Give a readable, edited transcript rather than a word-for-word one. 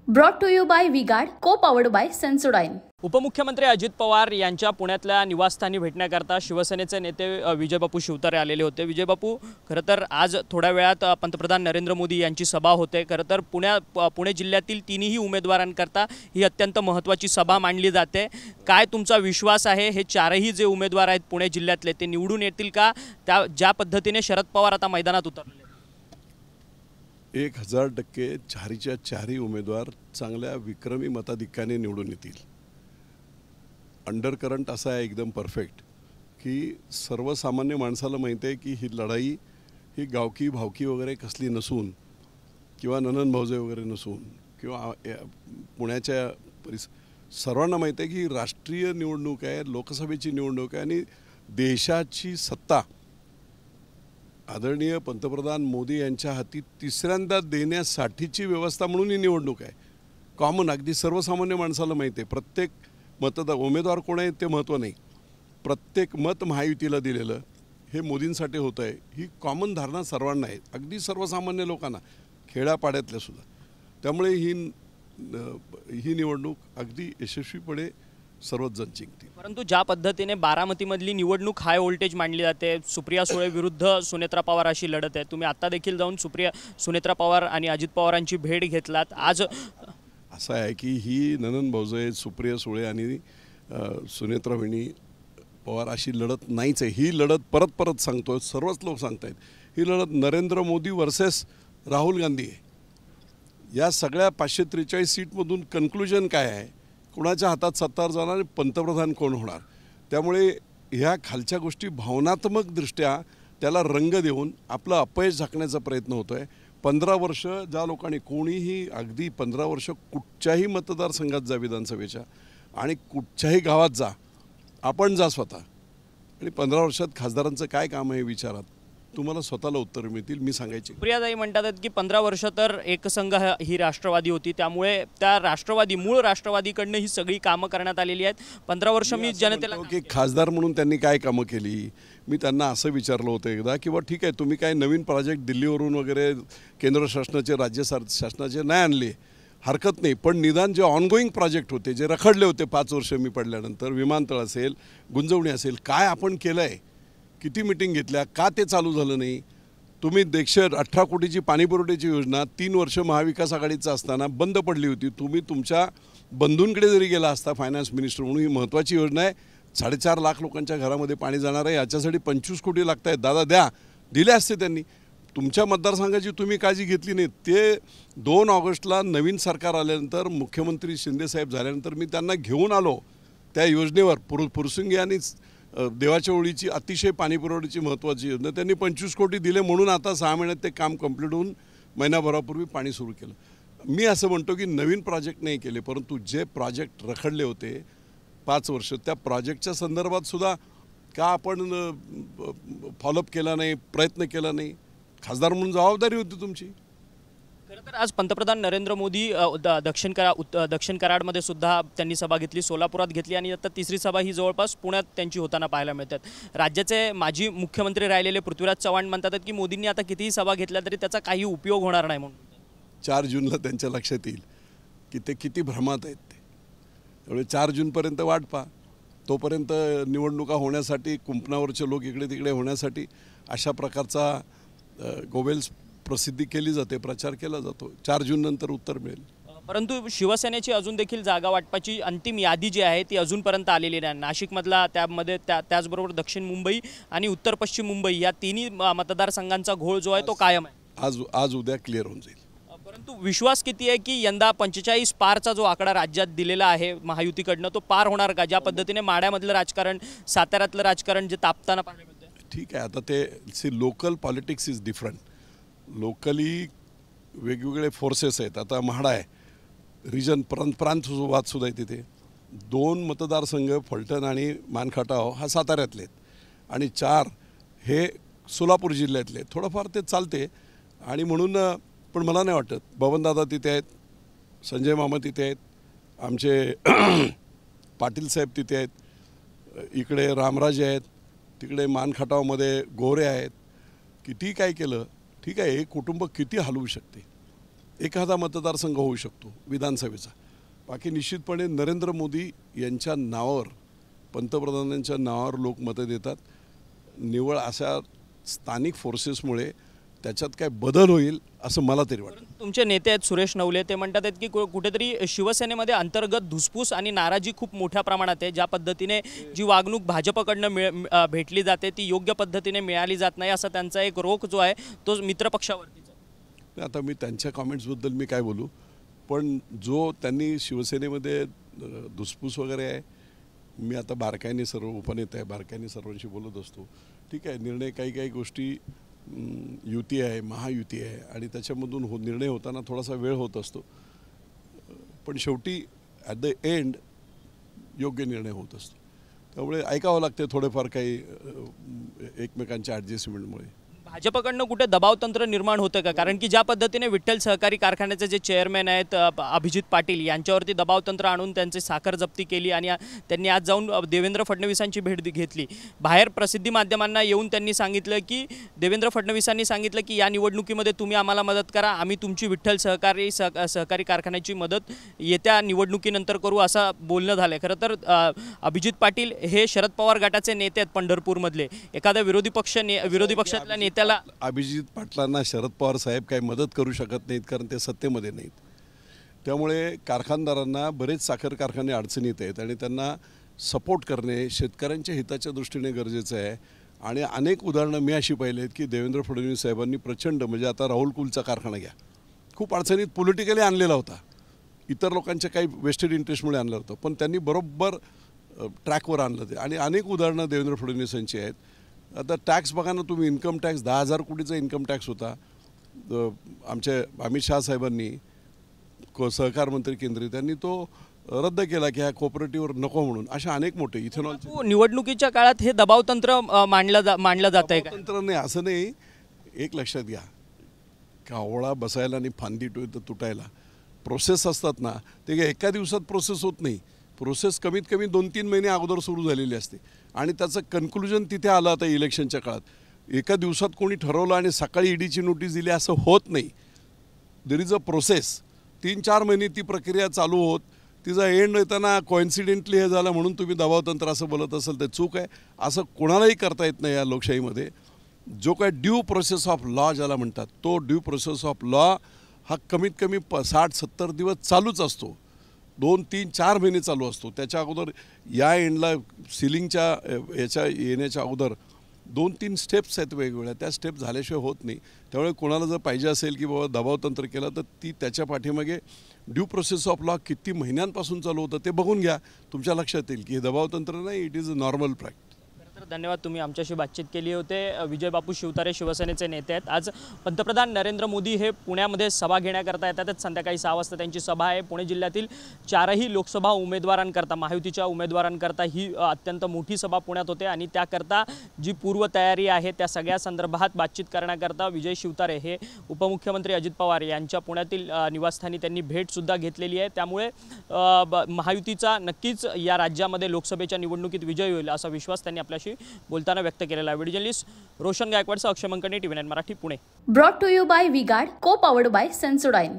Brought to you by V-Guard, co-powered by Sensodyne. उपमुख्यमंत्री अजित पवार यांच्या पुण्यातल्या निवासस्थानी भेटण्याकरता शिवसेनेचे नेते विजयबापू शिवतारे आलेले होते। विजयबापू, खरं तर आज थोड्या वेळात पंतप्रधान नरेंद्र मोदी यांची सभा होते। खरं तर पुणे जिल्ह्यातील तिन्ही उमेदवारांकरता ही अत्यंत महत्त्वाची सभा मानली जाते। काय तुमचा विश्वास आहे, हे चारही जे उमेदवार आहेत पुणे जिल्ह्यातले ते निवडून येतील का? त्या ज्या पद्धतीने शरद पवार आता मैदानात उतरले 1000% चारीच्या चारही उमेदवार चांगल्या विक्रमी मताधिक्याने निवडून येतील। अंडरकरंट असा आहे एकदम परफेक्ट की सर्वसामान्य माणसाला माहिती आहे की ही लढाई ही गावकी भावकी वगैरे कसली नसून किंवा ननन भाऊजे वगैरे नसून किंवा पुण्याच्या सर्वांना माहिती आहे की राष्ट्रीय निवडणूक आहे, लोकसभेची निवडणूक आहे आणि देशाची सत्ता आदरणीय पंतप्रधान मोदी यांच्या हाती तिसऱ्यांदा देण्यासाठीची व्यवस्था म्हणून ही निवडणूक आहे। कॉमन अगदी सर्वसामान्य माणसाला माहिती आहे प्रत्येक मतदार उमेदवार कोण आहे ते महत्त्व नाही, प्रत्येक मत महायुतीला दिलेलं हे मोदींसाठी होतं आहे ही कॉमन धारणा सर्वांना आहे, अगदी सर्वसामान्य लोकांना, खेड्यापाड्यातल्या सुद्धा। त्यामुळे ही निवडणूक अगदी यशस्वीपणे सर्वच जण जिंकतील। परंतु ज्या पद्धतीने बारामतीमधली निवडणूक हाय व्होल्टेज मानली जाते, सुप्रिया सुळे विरुद्ध सुनेत्रा पवार अशी लढत आहे। तुम्ही आता देखील जाऊन सुनेत्रा पवार आणि अजित पवारांची भेट घेतलात। आज असं आहे की ही ननन भाऊजे, सुप्रिया सुळे आणि सुनेत्रा पवार अशी लढत नाहीच आहे। ही लढत परत सांगतोय, सर्वच लोक सांगतायत ही लढत नरेंद्र मोदी वर्सेस राहुल गांधी आहे। या सगळ्या 543 सीटमधून कन्क्लुजन काय आहे, कोणाच्या हातात सत्तार जाणार, पंतप्रधान कोण होणार। त्यामुळे ह्या खालच्या गोष्टी भावनात्मकदृष्ट्या त्याला रंग देऊन आपलं अपयश झाकण्याचा प्रयत्न होतो आहे। 15 वर्ष ज्या लोकांनी कोणीही अगदी 15 वर्ष कुठच्याही मतदारसंघात जा विधानसभेच्या आणि कुठच्याही गावात जा, आपण जा स्वतः, आणि 15 वर्षात खासदारांचं काय काम आहे विचारात तुम्हाला स्वतःला उत्तर मिळतील। मी सांगायची प्रियाताई म्हणतात की 15 वर्ष तर एकसंघ ही राष्ट्रवादी होती, त्यामुळे त्या राष्ट्रवादी मूळ राष्ट्रवादीकडनं ही सगळी कामं करण्यात आलेली आहेत। 15 वर्ष मी जनतेला की खासदार म्हणून त्यांनी काय कामं केली, मी त्यांना असं विचारलं होतं एकदा की ठीक आहे तुम्ही काय नवीन प्रोजेक्ट दिल्लीवरून वगैरे केंद्र शासनाचे राज्य शासनाचे नाही आणले, हरकत नाही, पण निदान जे ऑनगोईंग प्रोजेक्ट होते जे रखडले होते 5 वर्ष मी पडल्यानंतर, विमानतळ असेल, गुंजवणी असेल, काय आपण केलं आहे, किती मीटिंग घेतल्या, का ते चालू झालं नाही। तुम्ही 118 कोटीची पाणीपुरवठ्याची योजना 3 वर्ष महाविकास आघाडीचं असताना बंद पडली होती, तुम्ही तुमच्या बंधूंकडे जरी गेला असता फायनान्स मिनिस्टर म्हणून, ही महत्त्वाची योजना आहे, 4.5 लाख लोकांच्या घरामध्ये पाणी जाणार आहे, याच्यासाठी 25 कोटी लागत आहेत, दादा द्या, दिले असते त्यांनी। तुमच्या मतदारसंघाची तुम्ही काळजी घेतली नाही। ते 2 ऑगस्टला नवीन सरकार आल्यानंतर मुख्यमंत्री शिंदेसाहेब झाल्यानंतर मी त्यांना घेऊन आलो त्या योजनेवर, पुरसुंगी आणि देवाच्या ओळीची अतिशय पाणीपुरवठ्याची महत्त्वाची योजना, त्यांनी 25 कोटी दिले म्हणून आता 6 महिन्यात ते काम कंप्लीट होऊन महिनाभरापूर्वी पाणी सुरू केलं। मी असं म्हणतो की नवीन प्रोजेक्ट नाही केले, परंतु जे प्रोजेक्ट रखडले होते 5 वर्ष त्या प्रोजेक्टच्या संदर्भात सुद्धा का आपण फॉलोअप केला नाही, प्रयत्न केला नाही, खासदार म्हणून जबाबदारी होती तुमची। खरं तर आज पंतप्रधान नरेंद्र मोदी दक्षिण कराडमध्ये सुद्धा त्यांनी सभा घेतली, सोलापुरात घेतली आणि आता तिसरी सभा ही जवळपास पुण्यात त्यांची होताना पाहायला मिळतात। राज्याचे माजी मुख्यमंत्री राहिलेले पृथ्वीराज चव्हाण म्हणतात की मोदींनी आता कितीही सभा घेतल्या तरी त्याचा काही उपयोग होणार नाही म्हणून। 4 जूनला त्यांच्या लक्षात येईल की ते किती भ्रमात आहेत ते, त्यामुळे 4 जूनपर्यंत वाट पहा। तोपर्यंत निवडणुका होण्यासाठी, कुंपणावरचे लोक इकडे तिकडे होण्यासाठी अशा प्रकारचा गोबेल्स प्रसिद्धी केली जाते, प्रचार केला जातो। 4 जून नंतर उत्तर मिळेल। परंतु शिवसेनेची अजून देखील जागा वाटपाची अंतिम यादी जी आहे ती अजूनपर्यंत आलेली नाही। नाशिकमधला त्यामध्ये त्याचबरोबर दक्षिण मुंबई आणि उत्तर पश्चिम मुंबई या तिन्ही मतदारसंघांचा घोळ जो आहे तो कायम आहे। आज उद्या क्लिअर होऊन जाईल। परंतु विश्वास किती आहे की यंदा 45 पारचा जो आकडा राज्यात दिलेला आहे महायुतीकडनं तो पार होणार का? ज्या पद्धतीने माड्यामधलं राजकारण, साताऱ्यातलं राजकारण जे तापताना पाहायला मिळतं। ठीक आहे, आता ते local politics is different, locally वेगवेगळे फोर्सेस आहेत। आता म्हाडा आहे, रिजन प्रांतवाद सुद्धा आहे तिथे, 2 मतदारसंघ फलटण आणि मानखटाव हा साताऱ्यातले आहेत आणि 4 हे सोलापूर जिल्ह्यातले, थोडंफार ते चालते। आणि म्हणून पण मला नाही वाटत, बबनदादा तिथे आहेत, संजय मामा तिथे आहेत, आमचे पाटील साहेब तिथे आहेत, इकडे रामराजे आहेत, तिकडे मानखटावमध्ये गोरे आहेत, किती काय केलं, ठीक आहे, एक कुटुंब किती हलवू शकते, एखादा मतदारसंघ होऊ शकतो विधानसभेचा. बाकी निश्चितपणे नरेंद्र मोदी यांच्या नावावर, पंतप्रधानांच्या नावावर लोक मतं देतात. निव्वळ अशा स्थानिक फोर्सेसमुळे त्याच्यात काय बदल होईल असं मला तरी वाटतं. तुमचे नेते आहेत सुरेश नवले, ते म्हणतात आहेत की कुठेतरी शिवसेनेमध्ये अंतर्गत धुसफूस आणि नाराजी खूप मोठ्या प्रमाणात आहे. ज्या पद्धतीने जी वागणूक भाजपकडनं भेटली जाते ती योग्य पद्धतीने मिळाली जात नाही, असा त्यांचा एक रोख जो आहे तो मित्रपक्षावरतीच आहे. आता मी त्यांच्या कॉमेंट्सबद्दल मी काय बोलू, पण जो त्यांनी शिवसेनेमध्ये धुसफूस वगैरे आहे, मी आता बारकाईने सर्व उपनेते आहे, बारकाईने सर्वांशी बोलत असतो. ठीक आहे, निर्णय काही गोष्टी युती आहे, महायुती आहे आणि त्याच्यामधून निर्णय होताना थोडासा वेळ होत असतो, पण शेवटी ॲट द एंड योग्य निर्णय होत असतो. त्यामुळे ऐकावं लागते थोडेफार काही एकमेकांच्या ॲडजस्टमेंटमुळे. भाजपकडनं कुठे दबावतंत्र निर्माण होतं का? कारण की ज्या पद्धतीने विठ्ठल सहकारी कारखान्याचे जे चेअरमॅन आहेत अभिजित पाटील यांच्यावरती दबावतंत्र आणून त्यांची साखर जप्ती केली आणि त्यांनी आज जाऊन देवेंद्र फडणवीसांची भेट घेतली. बाहेर प्रसिद्धी माध्यमांना येऊन त्यांनी सांगितलं की देवेंद्र फडणवीसांनी सांगितलं की या निवडणुकीमध्ये तुम्ही आम्हाला मदत करा, आम्ही तुमची विठ्ठल सहकारी कारखान्याची मदत येत्या निवडणुकीनंतर करू, असं बोलणं झालं. खरं तर अभिजित पाटील हे शरद पवार गटाचे नेते आहेत पंढरपूरमधले. एखाद्या विरोधी पक्षातल्या नेत्या अभिजित पाटलांना शरद पवार साहेब काही मदत करू शकत नाहीत, कारण ते सत्तेमध्ये नाहीत. त्यामुळे कारखानदारांना बरेच साखर कारखाने अडचणीत आहेत आणि त्यांना सपोर्ट करणे शेतकऱ्यांच्या हिताच्या दृष्टीने गरजेचं आहे. आणि अनेक उदाहरणं मी अशी पाहिली आहेत की देवेंद्र फडणवीस साहेबांनी प्रचंड, म्हणजे आता राहुल कुलचा कारखाना घ्या, खूप अडचणीत पॉलिटिकली आणलेला होता, इतर लोकांच्या काही वेस्टेड इंटरेस्टमुळे आणलं होतं, पण त्यांनी बरोबर ट्रॅकवर आणलं ते. आणि अनेक उदाहरणं देवेंद्र फडणवीसांची आहेत. आता टॅक्स बघा ना तुम्ही, इन्कम टॅक्स 10,000 कोटीचा इन्कम टॅक्स होता. आमचे अमित शाह साहेबांनी, सहकार मंत्री केंद्रीय, त्यांनी तो रद्द केला की ह्या कोऑपरेटिव्हवर नको म्हणून. अशा अनेक मोठे इथेनॉल निवडणुकीच्या काळात हे दबावतंत्र मांडलं जात आहे का? तंत्र नाही असं नाही. एक लक्षात घ्या, कावळा बसायला आणि फांदी तुटायला प्रोसेस असतात ना, ते एका दिवसात प्रोसेस होत नाही. प्रोसेस कमीत कमी 2-3 महिने अगोदर सुरू झालेली असते आणि त्याचं कन्क्लुजन तिथे आलं. आता इलेक्शनच्या काळात एका दिवसात कोणी ठरवलं आणि सकाळी ईडीची नोटीस दिली असं होत नाही. There is a process. 3-4 महिने ती प्रक्रिया चालू होत, तिचा एंड येताना कोइन्सिडेंटली हे झालं म्हणून तुम्ही दबावतंत्र असं बोलत असाल तर चूक आहे. असं कोणालाही करता येत नाही या लोकशाहीमध्ये. जो काय ड्यू प्रोसेस ऑफ लॉ ज्याला म्हणतात, तो ड्यू प्रोसेस ऑफ लॉ हा कमीत कमी 60-70 दिवस चालूच असतो. 2-3-4 महिने चालू असतो. त्याच्या अगोदर या एंडला सिलिंगच्या याच्या येण्याच्या अगोदर 2-3 स्टेप्स आहेत वेगवेगळ्या, त्या स्टेप झाल्याशिवाय होत नाही. त्यामुळे कोणाला जर पाहिजे असेल की बाबा दबावतंत्र केलं तर ती त्याच्या पाठीमागे ड्यू प्रोसेस ऑफ लॉ किती महिन्यांपासून चालू होतं ते बघून घ्या, तुमच्या लक्षात येईल की हे दबावतंत्र नाही, it is a normal practice. तर धन्यवाद, तुम्ही आमच्याशी बातचीत केली होते. विजय बापू शिवतारे शिवसेनेचे नेते आहेत. आज पंतप्रधान नरेंद्र मोदी हे पुण्यामध्ये सभा घेण्याकरता येतातच. संध्याकाळी 6 वाजता त्यांची सभा आहे. पुणे जिल्ह्यातील 4ही लोकसभा उमेदवारांकरता, महायुतीच्या उमेदवारांकरता ही अत्यंत मोठी सभा पुण्यात होते आणि त्याकरता जी पूर्वतयारी आहे त्या सगळ्या संदर्भात बातचीत करण्याकरता विजय शिवतारे हे उपमुख्यमंत्री अजित पवार यांच्या पुण्यातील निवासस्थानी त्यांनी भेटसुद्धा घेतलेली आहे. त्यामुळे महायुतीचा नक्कीच या राज्यामध्ये लोकसभेच्या निवडणुकीत विजय होईल असा विश्वास त्यांनी आपल्याशी बोलताना व्यक्त केलेला आहे. व्हिडिओ जर्नलिस्ट रोशन गायकवाडसह Akshay Mankani, TV9 Marathi, Pune. Brought to you by Vguard, co powered bye Sensodyne.